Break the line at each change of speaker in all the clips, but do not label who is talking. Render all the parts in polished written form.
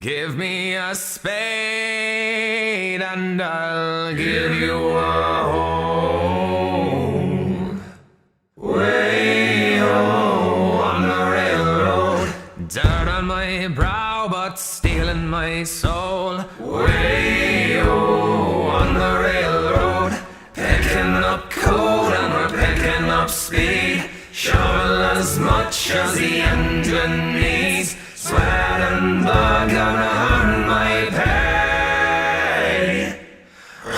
Give me a spade and I'll give you a home. Way-o on the railroad, dirt on my brow but steel in my soul. Way-o on the railroad, picking up coal and we're picking up speed. Shovel as much as the engine needs. Sweat and blood gonna earn my pay.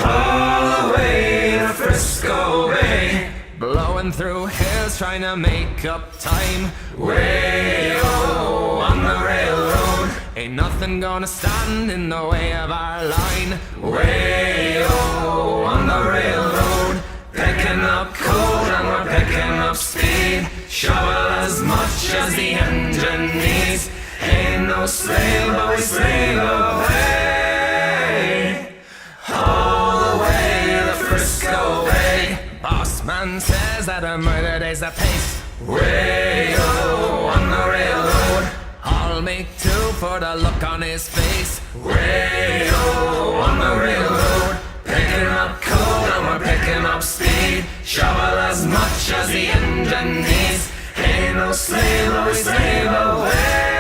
All the way to Frisco Bay, blowing through hills trying to make up time. Way-o on the railroad, ain't nothing gonna stand in the way of our line. Way-o on the railroad, picking up coal and we're picking up speed. Shovel as much as the engine needs. Ain't no slave, but we slave away. All the way to Frisco Bay. Boss man says that a murder day's the pace. Way-o on the railroad, I'll make two for the look on his face. Way-o on the railroad, picking up coal and we're picking up speed. Shovel as much as the engine needs. Ain't no slave, but we slave away.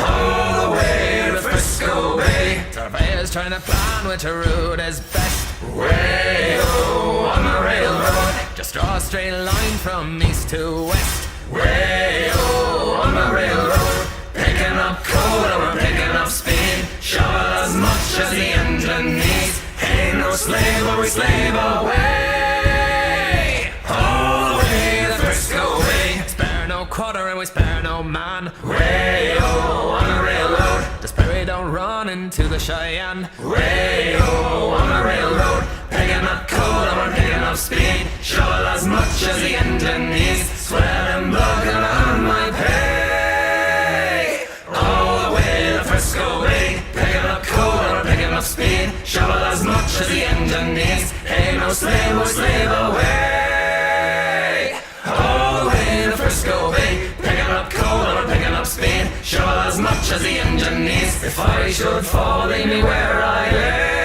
All the way to Frisco Bay, surveyors trying to plan which route is best. Way-o on the railroad, just draw a straight line from east to west. Way-o on the railroad, picking up coal and we're picking up speed. Shovel as much as the engine needs. Ain't no slave, but we slave away. All the way to Frisco Bay, spare no quarter and we spare no man. Way-o on the railroad, just pray we don't run into the Cheyenne. Way-o on the railroad, picking up coal and we're picking up speed. Shovel as much as the engine needs. Sweat and blood gonna earn my pay. All the way to Frisco Bay, picking up coal and we're picking up speed. Shovel as much as the engine needs. Ain't no slave, we'll slave away. All the way to Frisco Bay, picking up coal and we're picking up speed. Shovel as much as the engine needs. If I should fall, leave me where I lay.